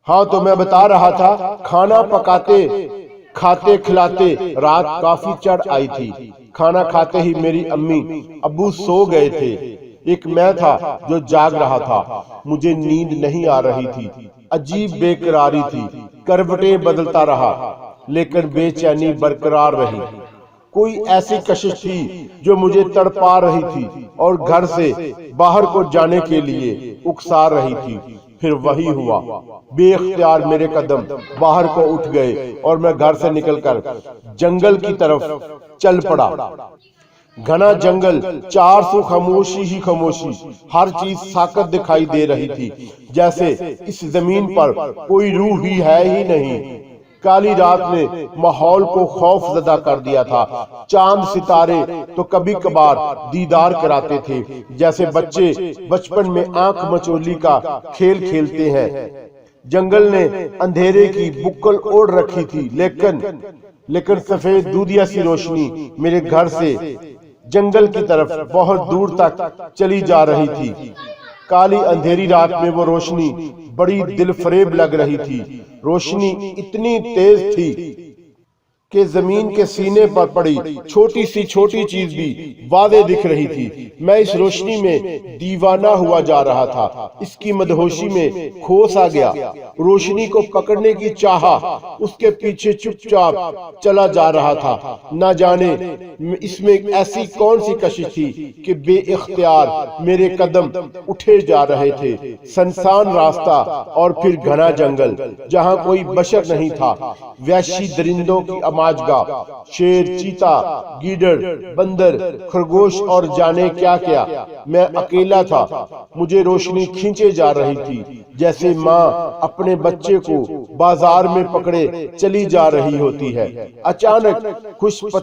ہاں تو میں بتا رہا تھا، کھانا پکاتے کھاتے کھلاتے رات کافی چڑھ آئی تھی۔ کھانا کھاتے ہی میری امی ابو سو گئے تھے، ایک میں تھا جو جاگ رہا تھا۔ مجھے نیند نہیں آ رہی تھی، عجیب بے قراری تھی، کروٹیں بدلتا رہا لیکن بے چینی برقرار رہی۔ کوئی ایسی کشش تھی جو مجھے تڑپا رہی تھی اور گھر سے باہر کو جانے کے لیے اکسا رہی تھی۔ پھر وہی ہوا، بے اختیار میرے قدم باہر کو اٹھ گئے اور میں گھر سے نکل کر جنگل کی طرف چل پڑا۔ گھنا جنگل، چار سو خاموشی ہی خاموشی، ہر چیز ساکت دکھائی دے رہی تھی، جیسے اس زمین پر کوئی روح ہی ہے ہی نہیں۔ کالی رات نے ماحول کو خوف زدہ کر دیا تھا۔ چاند ستارے تو کبھی کبھار دیدار کراتے تھے، جیسے بچے بچپن میں آنکھ مچولی کا کھیل کھیلتے ہیں۔ جنگل نے اندھیرے کی بکل اوڑھ رکھی تھی، لیکن سفید دودھیا سی روشنی میرے گھر سے جنگل کی طرف بہت دور تک چلی جا رہی تھی۔ کالی اندھیری رات میں وہ روشنی بڑی دل فریب لگ رہی تھی۔ روشنی اتنی تیز تھی کہ زمین کے سینے پر پڑی چھوٹی سی چھوٹی چیز بھی واضح دکھ رہی تھی۔ میں اس روشنی میں دیوانہ ہوا جا رہا تھا، اس کی مدہوشی میں کھو سا گیا۔ روشنی کو پکڑنے کی چاہا اس کے پیچھے چپ چاپ چلا جا رہا تھا۔ نہ جانے اس میں ایسی کون سی کشش تھی کہ بے اختیار میرے قدم اٹھے جا رہے تھے۔ سنسان راستہ اور پھر گھنا جنگل جہاں کوئی بشر نہیں تھا، وحشی درندوں کی گاہ، شیر، چیتا، گیدڑ، بندر، خرگوش اور جانے کیا کیا۔ میں اکیلا تھا، مجھے روشنی کھینچے جا رہی تھی، جیسے ماں اپنے بچے کو بازار میں پکڑے چلی جا رہی ہوتی ہے۔ اچانک خشک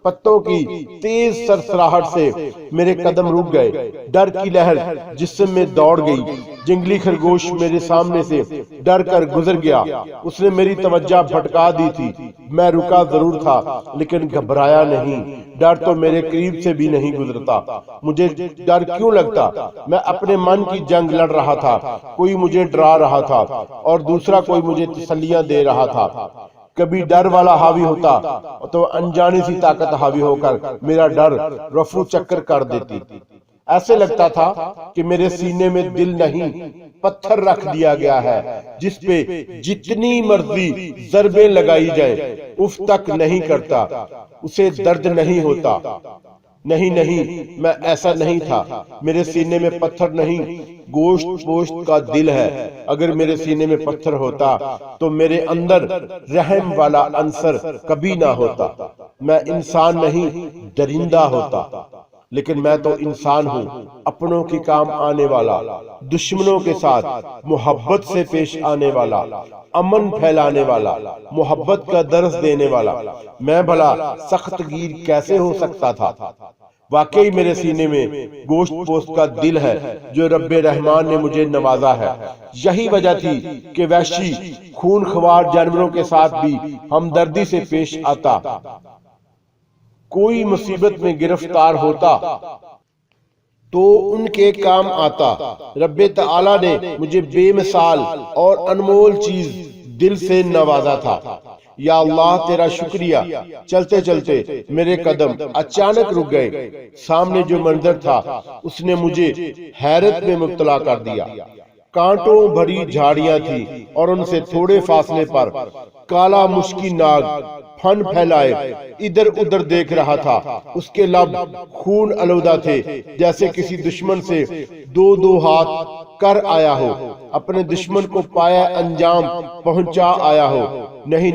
پتوں کی تیز سرسراہٹ سے میرے قدم رک گئے، ڈر کی لہر جسم میں دوڑ گئی۔ جنگلی خرگوش میرے سامنے سے ڈر کر گزر گیا، اس نے میری توجہ بھٹکا دی تھی۔ میں رکا ضرور تھا لیکن گھبرایا نہیں، ڈر تو میرے قریب سے بھی نہیں گزرتا۔ مجھے ڈر کیوں لگتا؟ میں اپنے من کی جنگ لڑ رہا تھا، کوئی مجھے ڈرا رہا تھا اور دوسرا کوئی مجھے تسلیاں دے رہا تھا۔ کبھی ڈر والا حاوی ہوتا تو انجانی سی طاقت حاوی ہو کر میرا ڈر رفو چکر کر دیتی۔ ایسے لگتا تھا کہ میرے سینے میں دل نہیں، پتھر رکھ دیا گیا ہے جس پہ جتنی مرضی ضربیں لگائی جائے اف تک نہیں کرتا، اسے درد نہیں ہوتا۔ نہیں، میں ایسا نہیں تھا۔ میرے سینے میں پتھر نہیں، گوشت پوشت کا دل ہے۔ اگر میرے سینے میں پتھر ہوتا تو میرے اندر رحم والا عنصر کبھی نہ ہوتا۔ میں انسان نہیں، درندہ ہوتا۔ لیکن میں تو انسان ہوں، اپنوں کے کام آنے والا، دشمنوں کے ساتھ محبت سے پیش آنے والا، امن پھیلانے والا، محبت کا درس دینے والا۔ میں بھلا سخت گیر کیسے ہو سکتا تھا؟ واقعی میرے سینے میں گوشت پوست کا دل ہے جو رب رحمان نے مجھے نوازا ہے۔ یہی وجہ تھی کہ وحشی خون خوار جانوروں کے ساتھ بھی ہمدردی سے پیش آتا۔ کوئی مصیبت میں گرفتار ہوتا تو ان کے کام آتا۔ رب تعالی نے مجھے بے مثال اور انمول چیز دل سے نوازا تھا۔ یا اللہ تیرا شکریہ۔ چلتے چلتے میرے قدم اچانک رک گئے۔ سامنے جو منظر تھا اس نے مجھے حیرت میں مبتلا کر دیا۔ کانٹوں بھری جھاڑیاں تھیں اور ان سے تھوڑے فاصلے پر کالا مشکی ناگ پھن پھیلائے ادھر ادھر دیکھ رہا تھا۔ اس کے لب خون آلودہ تھے، جیسے کسی دشمن سے دو ہاتھ کر آیا ہو، اپنے دشمن کو پایا انجام پہنچا آیا ہو۔ نہیں،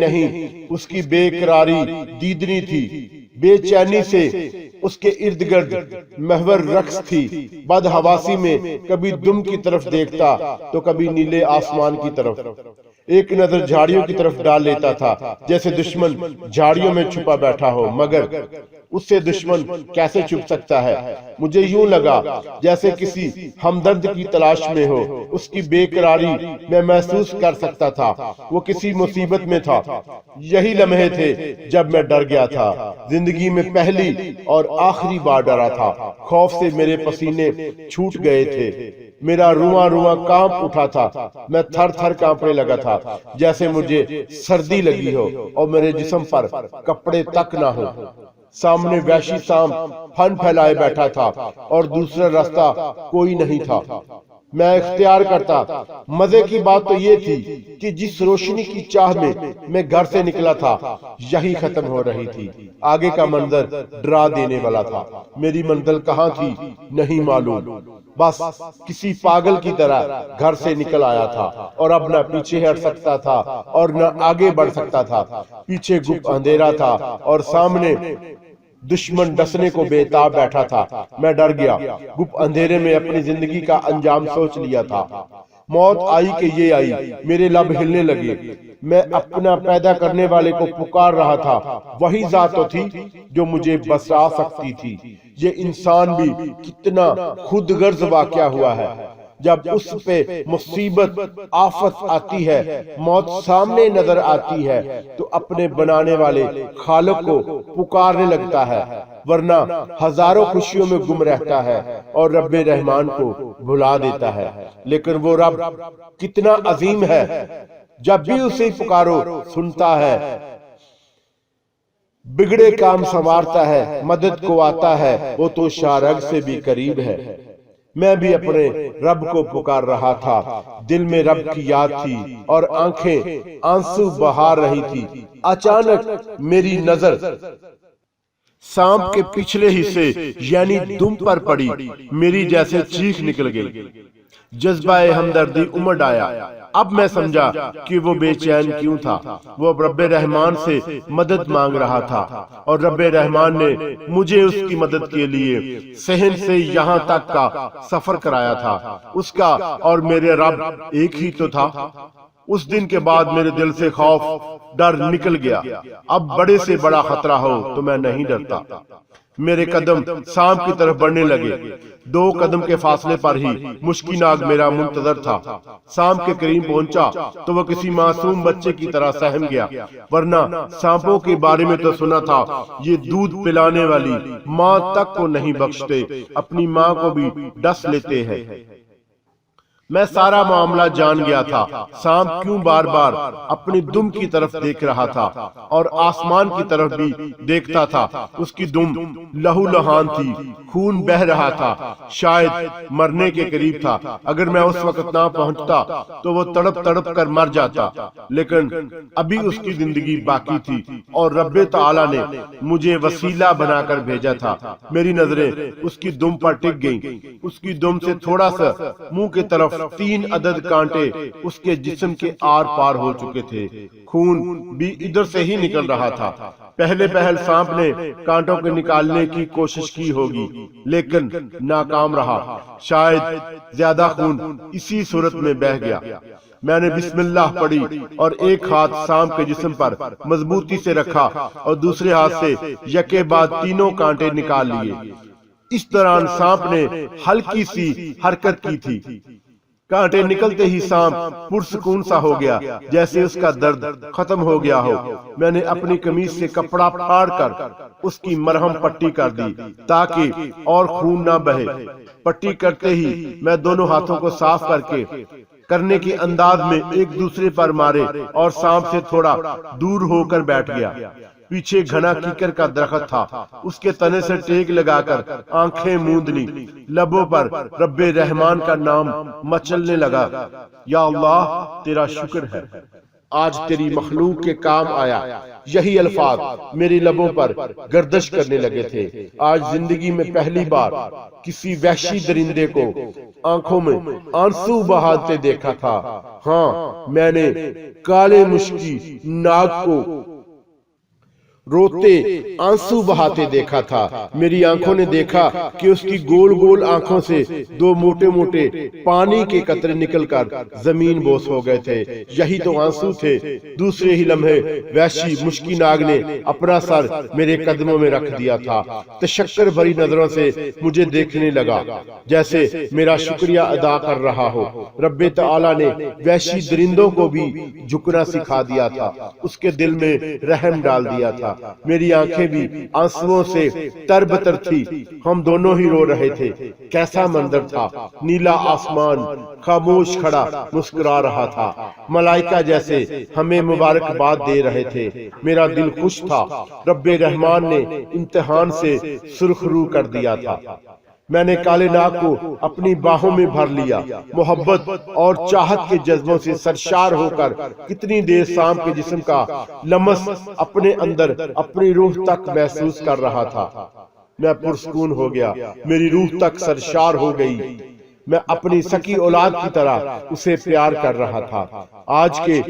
اس کی بے قراری دیدنی تھی، بے چینی سے اس کے ارد گرد محور رقص تھی۔ بدحواسی میں کبھی دم کی طرف دیکھتا تو کبھی نیلے آسمان کی طرف۔ ایک نظر جھاڑیوں کی طرف ڈال لیتا تھا، جیسے دشمن جھاڑیوں میں چھپا بیٹھا ہو، مگر اس سے دشمن کیسے چھپ سکتا ہے؟ مجھے یوں لگا جیسے کسی ہمدرد کی تلاش میں ہو۔ اس کی بے قراری میں محسوس کر سکتا تھا، وہ کسی مصیبت میں تھا۔ یہی لمحے تھے جب میں ڈر گیا تھا، زندگی میں پہلی اور آخری بار ڈرا تھا۔ خوف سے میرے پسینے چھوٹ گئے تھے۔ میرا رواں رواں کانپ اٹھا تھا، میں تھر تھر کانپنے لگا تھا جیسے مجھے سردی لگی ہو اور میرے جسم پر کپڑے تک نہ ہو۔ سامنے وحشی سانپ پھن پھیلائے بیٹھا تھا اور دوسرا راستہ کوئی نہیں تھا۔ میں اختیار کرتا۔ مزے کی بات تو یہ تھی کہ جس روشنی کی چاہ میں گھر سے نکلا تھا یہی ختم ہو رہی تھی۔ آگے کا منظر ڈرا دینے والا تھا۔ میری منزل کہاں تھی نہیں معلوم، بس کسی پاگل کی طرح گھر سے نکل آیا تھا اور اب نہ پیچھے ہٹ سکتا تھا اور نہ آگے بڑھ سکتا تھا۔ پیچھے گپ اندھیرا تھا اور سامنے دشمن ڈسنے کو بے تاب بیٹھا تھا۔ میں ڈر گیا۔ گپ اندھیرے میں اپنی زندگی کا انجام سوچ لیا تھا۔ موت آئی کہ یہ آئی، میرے لب ہلنے لگے۔ میں اپنا پیدا کرنے والے کو پکار رہا تھا، وہی ذات تو تھی جو مجھے بسا سکتی تھی۔ یہ انسان بھی کتنا خود غرض واقعہ ہوا ہے۔ جب اس پہ مصیبت آفت آتی ہے، موت سامنے نظر آتی ہے تو اپنے بنانے والے خالق کو پکارنے لگتا ہے، ورنہ ہزاروں خوشیوں میں گم رہتا ہے اور رب رحمان کو بھلا دیتا ہے۔ لیکن وہ رب کتنا عظیم ہے، جب بھی اسے پکارو سنتا ہے، بگڑے کام سنوارتا ہے، مدد کو آتا ہے، وہ تو شارگ سے بھی قریب ہے۔ میں بھی اپنے رب کو پکار رہا تھا، دل میں رب کی یاد تھی اور آنکھیں آنسو بہا رہی تھی۔ اچانک میری نظر سانپ کے پچھلے حصے یعنی دم پر پڑی، میری جیسے چیخ نکل گئی۔ جذبہ ہمدردی امڑ آیا۔ اب میں سمجھا کہ وہ بے چین کیوں تھا۔ وہ رب رحمان سے مدد مانگ رہا تھا اور رب رحمان نے مجھے اس کی مدد کے لیے صحن سے یہاں تک کا سفر کرایا تھا۔ اس کا اور میرے رب ایک ہی تو تھا۔ اس دن کے بعد میرے دل سے خوف ڈر نکل گیا۔ اب بڑے سے بڑا خطرہ ہو تو میں نہیں ڈرتا۔ میرے قدم سانپ کی طرف بڑھنے لگے۔ 2 قدم کے فاصلے پر ہی مشکی ناگ میرا منتظر تھا۔ سانپ کے قریب پہنچا تو وہ کسی معصوم بچے کی طرح سہم گیا، ورنہ سانپوں کے بارے میں تو سنا تھا یہ دودھ پلانے والی ماں تک کو نہیں بخشتے، اپنی ماں کو بھی ڈس لیتے ہیں۔ میں سارا معاملہ جان گیا تھا۔ سانپ کیوں بار بار اپنی دم کی طرف دیکھ رہا تھا اور آسمان کی طرف بھی دیکھتا تھا۔ اس کی دم لہو لہان تھی، خون بہ رہا تھا، شاید مرنے کے قریب تھا۔ اگر میں اس وقت نہ پہنچتا تو وہ تڑپ تڑپ کر مر جاتا، لیکن ابھی اس کی زندگی باقی تھی اور رب تعالی نے مجھے وسیلہ بنا کر بھیجا تھا۔ میری نظریں اس کی دم پر ٹک گئیں۔ اس کی دم سے تھوڑا سا منہ کی طرف 3 عدد کانٹے اس کے جسم کے آر پار ہو چکے تھے۔ خون بھی ادھر سے ہی نکل رہا تھا۔ پہلے سانپ نے کانٹوں کو نکالنے کی کوشش کی ہوگی لیکن ناکام رہا۔ شاید زیادہ خون اسی صورت میں بہہ گیا۔ میں نے بسم اللہ پڑھی اور ایک ہاتھ سانپ کے جسم پر مضبوطی سے رکھا اور دوسرے ہاتھ سے یکے بعد 3 کانٹے نکال لیے۔ اس دوران سانپ نے ہلکی سی حرکت کی تھی۔ کانٹے نکلتے ہی سانپ پرسکون سا ہو گیا، جیسے اس کا درد ختم ہو گیا ہو۔ میں نے اپنی قمیض سے کپڑا پھاڑ کر اس کی مرہم پٹی کر دی تاکہ اور خون نہ بہے۔ پٹی کرتے ہی میں دونوں ہاتھوں کو صاف کرنے کے انداز میں ایک دوسرے پر مارے اور سانپ سے تھوڑا دور ہو کر بیٹھ گیا۔ پیچھے گھنا کیکر کا درخت تھا، اس کے تنے سے ٹیک لگا کر آنکھیں موند لی، لبوں پر رب رحمان کا نام مچلنے لگا۔ یا اللہ تیرا شکر ہے، آج تیری مخلوق کے کام آیا۔ یہی الفاظ میری لبوں پر گردش کرنے لگے تھے۔ آج زندگی میں پہلی بار کسی وحشی درندے کو آنکھوں میں آنسو بہاتے دیکھا تھا۔ ہاں، میں نے کالے مشکی ناگ کو روتے آنسو بہاتے دیکھا تھا۔ میری آنکھوں نے دیکھا کہ اس کی گول گول آنکھوں سے 2 موٹے موٹے پانی کے قطرے نکل کر زمین بوس ہو گئے تھے۔ یہی تو آنسو تھے۔ دوسرے ہی لمحے وحشی مشکی ناگ نے اپنا سر میرے قدموں میں رکھ دیا تھا، تشکر بھری نظروں سے مجھے دیکھنے لگا جیسے میرا شکریہ ادا کر رہا ہو۔ رب تعالی نے وحشی درندوں کو بھی جھکنا سکھا دیا تھا، اس کے دل میں رحم ڈال دیا تھا۔ میری آنکھیں بھی آنسوؤں سے تر بتر تھی، ہم دونوں ہی رو رہے تھے۔ کیسا منظر تھا، نیلا آسمان خاموش کھڑا مسکرا رہا تھا، ملائکہ جیسے ہمیں مبارکباد دے رہے تھے۔ میرا دل خوش تھا، رب رحمان نے امتحان سے سرخ رو کر دیا تھا۔ میں نے کالے ناگ کو اپنی باہوں میں بھر لیا، محبت اور چاہت کے جذبوں سے سرشار ہو کر کتنی دیر سام کے جسم کا لمس اپنے اندر اپنی روح تک محسوس کر رہا تھا۔ میں پرسکون ہو گیا، میری روح تک سرشار ہو گئی، میں اپنی سکی اولاد کی طرح اسے پیار کر رہا تھا۔ آج کے